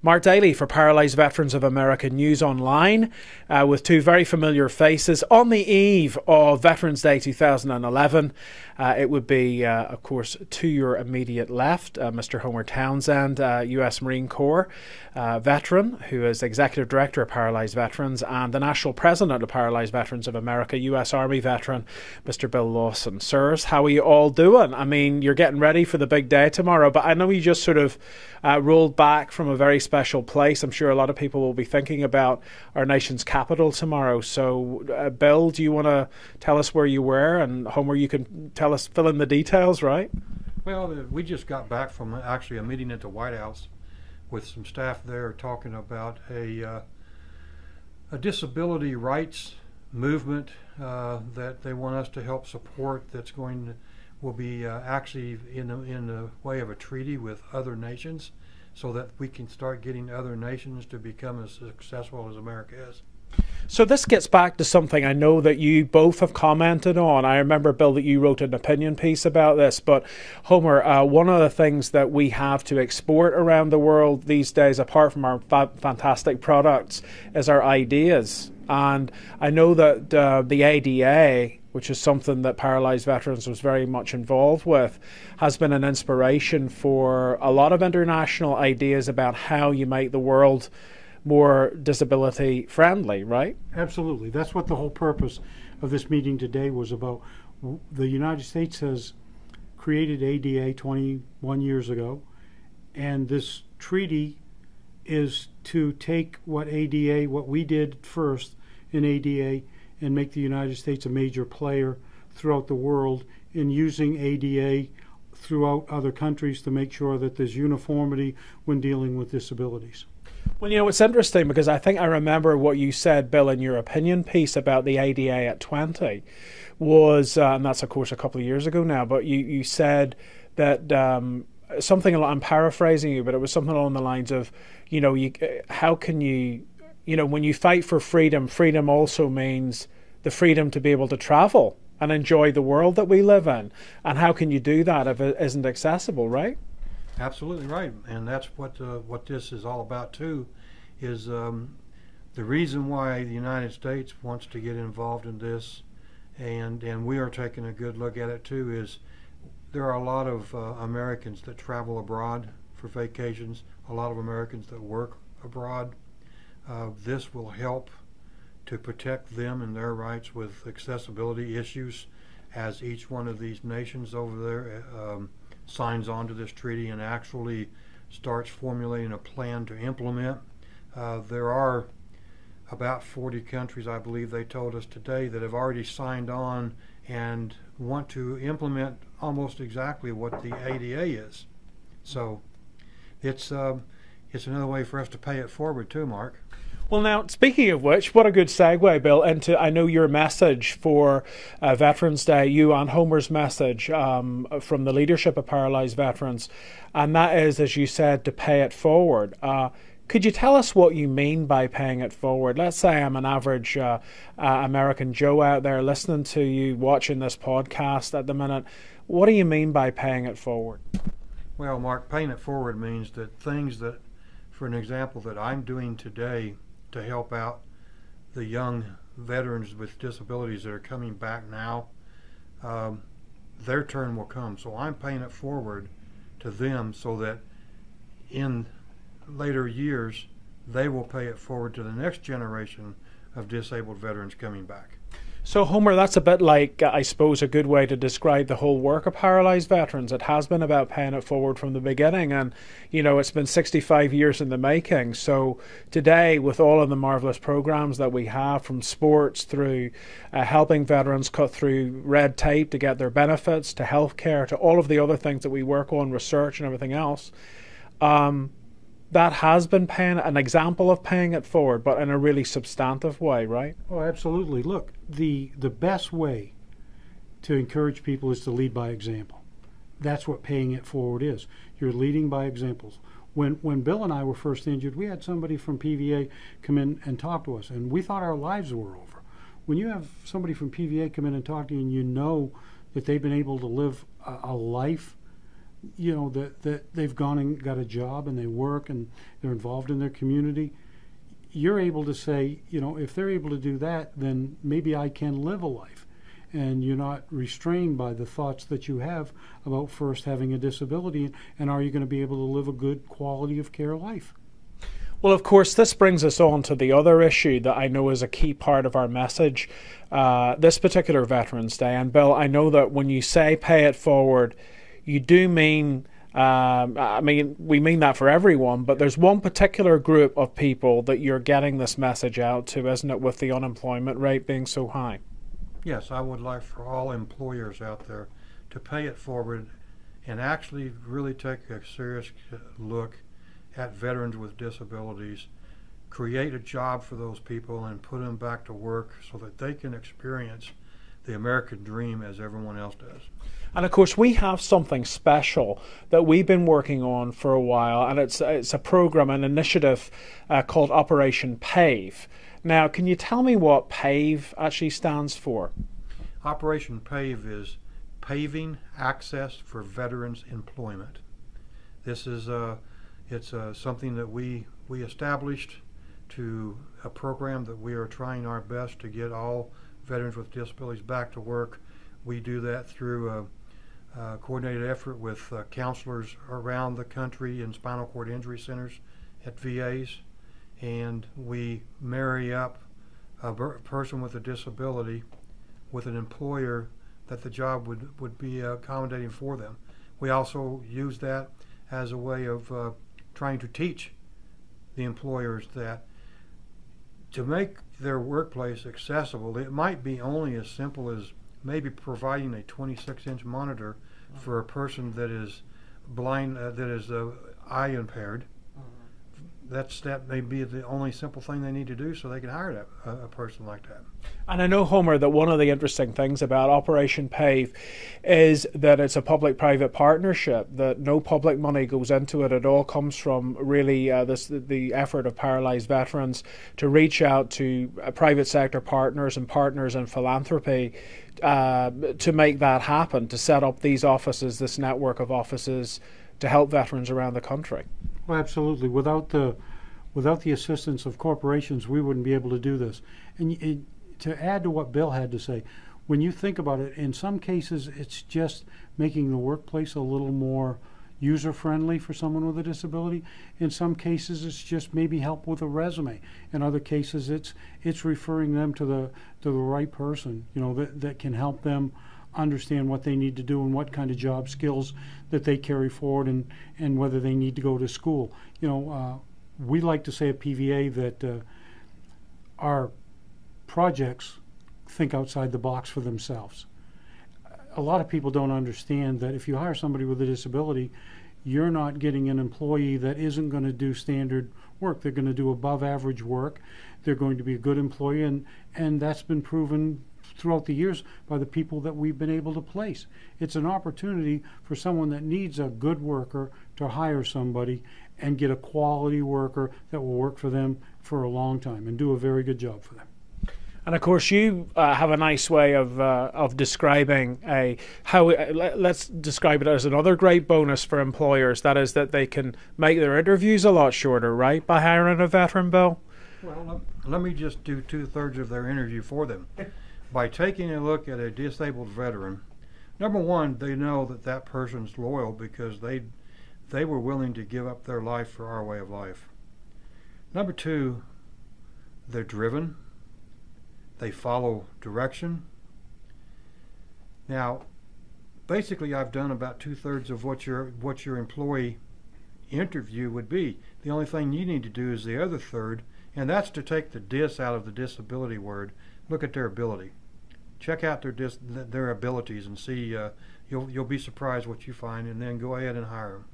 Mark Daly for Paralysed Veterans of America News Online, with two very familiar faces on the eve of Veterans Day 2011. It would be, of course, to your immediate left, Mr. Homer Townsend, US Marine Corps veteran, who is Executive Director of Paralysed Veterans, and the National President of Paralysed Veterans of America, US Army veteran, Mr. Bill Lawson. Sirs, how are you all doing? I mean, you're getting ready for the big day tomorrow, but I know you just sort of rolled back from a very special place. I'm sure a lot of people will be thinking about our nation's capital tomorrow. So, Bill, do you want to tell us where you were? And Homer, you can tell us, fill in the details, right? Well, we just got back from actually a meeting at the White House with some staff there talking about a disability rights movement that they want us to help support. Will be actually in the way of a treaty with other nations, so that we can start getting other nations to become as successful as America is. So this gets back to something I know that you both have commented on. I remember, Bill, that you wrote an opinion piece about this, but Homer, one of the things that we have to export around the world these days, apart from our fantastic products, is our ideas. And I know that the ADA, which is something that Paralysed Veterans was very much involved with, has been an inspiration for a lot of international ideas about how you make the world more disability friendly, right? Absolutely. That's what the whole purpose of this meeting today was about. The United States has created ADA 21 years ago, and this treaty is to take what we did first in ADA, and make the United States a major player throughout the world in using ADA throughout other countries to make sure that there's uniformity when dealing with disabilities. Well, you know, it's interesting because I think I remember what you said, Bill, in your opinion piece about the ADA at 20 was, and that's of course a couple of years ago now, but you said that something, I'm paraphrasing you, but it was something along the lines of, you know, how can you, when you fight for freedom, freedom also means the freedom to be able to travel and enjoy the world that we live in. And how can you do that if it isn't accessible, right? Absolutely right. And that's what this is all about too, is the reason why the United States wants to get involved in this, and we are taking a good look at it too, is there are a lot of Americans that travel abroad for vacations, a lot of Americans that work abroad. This will help to protect them and their rights with accessibility issues, as each one of these nations over there signs on to this treaty and actually starts formulating a plan to implement. There are about 40 countries, I believe they told us today, that have already signed on and want to implement almost exactly what the ADA is. So it's another way for us to pay it forward too, Mark. Well, now, speaking of which, what a good segue, Bill, into, I know, your message for Veterans Day, you and Homer's message from the leadership of Paralysed Veterans, and that is, as you said, to pay it forward. Could you tell us what you mean by paying it forward? Let's say I'm an average American Joe out there listening to you, watching this podcast at the minute. What do you mean by paying it forward? Well, Mark, paying it forward means that things that, for an example, that I'm doing today to help out the young veterans with disabilities that are coming back now, their turn will come. So I'm paying it forward to them so that in later years they will pay it forward to the next generation of disabled veterans coming back. So, Homer, that's a bit like, I suppose, a good way to describe the whole work of Paralysed Veterans. It has been about paying it forward from the beginning, and, it's been 65 years in the making. So today, with all of the marvellous programs that we have, from sports through helping veterans cut through red tape to get their benefits, to healthcare, to all of the other things that we work on, research and everything else, that has been an example of paying it forward, but in a really substantive way, right? Oh, absolutely. Look, the best way to encourage people is to lead by example. That's what paying it forward is. You're leading by examples. When Bill and I were first injured, we had somebody from PVA come in and talk to us, and we thought our lives were over. When you have somebody from PVA come in and talk to you, and you know that they've been able to live a life you know, that they've gone and got a job and they work and they're involved in their community. You're able to say, you know, if they're able to do that, then maybe I can live a life. And you're not restrained by the thoughts that you have about first having a disability, and are you going to be able to live a good quality of care life? Well, of course, this brings us on to the other issue that I know is a key part of our message this particular Veterans Day. And Bill, I know that when you say pay it forward, you do mean, I mean, we mean that for everyone, but there's one particular group of people that you're getting this message out to, isn't it, with the unemployment rate being so high? Yes, I would like for all employers out there to pay it forward and actually really take a serious look at veterans with disabilities, create a job for those people and put them back to work so that they can experience the American dream as everyone else does. And of course, we have something special that we've been working on for a while, and it's a program, an initiative called Operation PAVE. Now, can you tell me what PAVE actually stands for? Operation PAVE is Paving Access for Veterans Employment. This is something that we established to a program that we are trying our best to get all veterans with disabilities back to work. We do that through a coordinated effort with counselors around the country in spinal cord injury centers at VAs, and we marry up a person with a disability with an employer that the job would be accommodating for them. We also use that as a way of trying to teach the employers that to make their workplace accessible, it might be only as simple as maybe providing a 26-inch monitor for a person that is blind, that is eye impaired. That may be the only simple thing they need to do so they can hire a person like that. And I know, Homer, that one of the interesting things about Operation PAVE is that it's a public-private partnership, that no public money goes into it. It all comes from really the effort of paralysed veterans to reach out to private sector partners and partners in philanthropy to make that happen, to set up these offices, this network of offices to help veterans around the country. Well, absolutely. Without the assistance of corporations, we wouldn't be able to do this. And to add to what Bill had to say, when you think about it, in some cases it's just making the workplace a little more user-friendly for someone with a disability. In some cases it's just maybe help with a resume. In other cases it's referring them to the right person, you know, that can help them understand what they need to do and what kind of job skills that they carry forward, and whether they need to go to school. You know, we like to say at PVA that our projects think outside the box for themselves. A lot of people don't understand that if you hire somebody with a disability, you're not getting an employee that isn't going to do standard work. They're going to do above average work. They're going to be a good employee, and that's been proven throughout the years by the people that we've been able to place. It's an opportunity for someone that needs a good worker to hire somebody and get a quality worker that will work for them for a long time and do a very good job for them. And of course, you have a nice way of describing let's describe it as another great bonus for employers. That is that they can make their interviews a lot shorter, right, by hiring a veteran, Bill? Well, let me just do 2/3 of their interview for them. By taking a look at a disabled veteran, number one, they know that that person's loyal because they were willing to give up their life for our way of life. Number two, they're driven. They follow direction. Now, basically, I've done about 2/3 of what your employee interview would be. The only thing you need to do is the other third, and that's to take the dis out of the disability word. Look at their ability. Check out their abilities and see. You'll be surprised what you find, and then go ahead and hire them.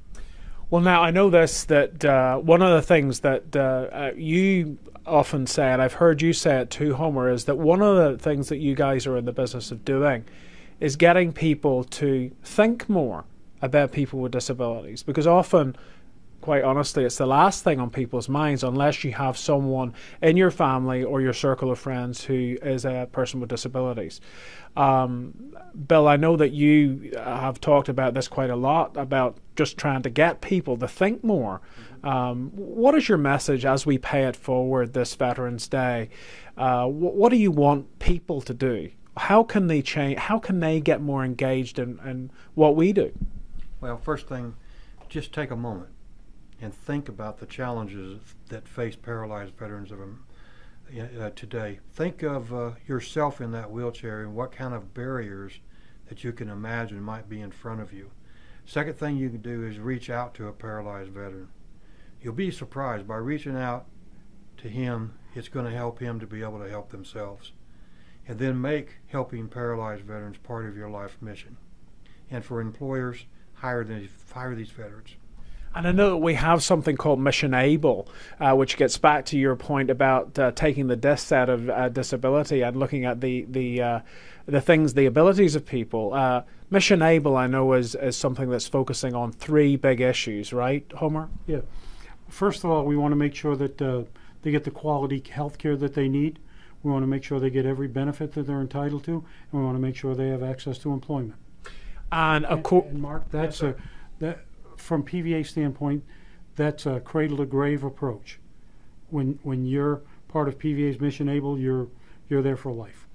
Well, now I know this, that one of the things that you often say, and I've heard you say it too, Homer, is that one of the things that you guys are in the business of doing is getting people to think more about people with disabilities, because often quite honestly, it's the last thing on people's minds unless you have someone in your family or your circle of friends who is a person with disabilities. Bill, I know that you have talked about this quite a lot, about just trying to get people to think more. What is your message as we pay it forward this Veterans Day? What do you want people to do? How can they change? How can they get more engaged in what we do? Well, first thing, just take a moment and think about the challenges that face paralyzed veterans of today. Think of yourself in that wheelchair and what kind of barriers that you can imagine might be in front of you. Second thing you can do is reach out to a paralyzed veteran. You'll be surprised, by reaching out to him, it's going to help him to be able to help themselves. And then make helping paralyzed veterans part of your life mission. And for employers, hire these veterans. And I know that we have something called Mission Able, which gets back to your point about taking the discs out of disability and looking at the things, the abilities of people. Mission Able, I know, is something that's focusing on 3 big issues, right, Homer? Yeah. First of all, we want to make sure that they get the quality health care that they need. We want to make sure they get every benefit that they're entitled to, and we want to make sure they have access to employment. And Mark, that's from PVA standpoint, that's a cradle-to-grave approach. When you're part of PVA's Mission Able, you're there for life.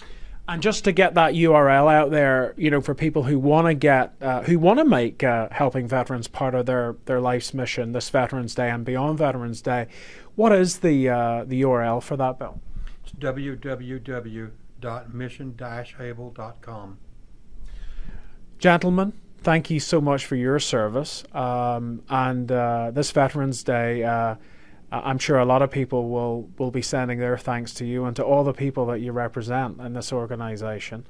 And just to get that URL out there, you know, for people who want to make helping veterans part of their life's mission this Veterans Day and beyond Veterans Day, what is the URL for that, Bill? It's www.mission-able.com. Gentlemen, thank you so much for your service. And this Veterans Day, I'm sure a lot of people will be sending their thanks to you and to all the people that you represent in this organization.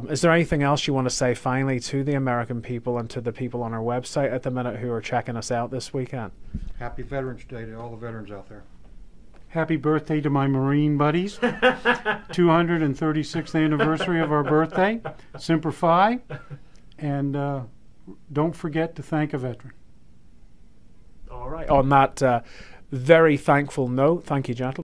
Is there anything else you want to say finally to the American people and to the people on our website at the minute who are checking us out this weekend? Happy Veterans Day to all the veterans out there. Happy birthday to my Marine buddies. 236th anniversary of our birthday. Semper Fi. And don't forget to thank a veteran. All right. On that very thankful note, thank you, gentlemen.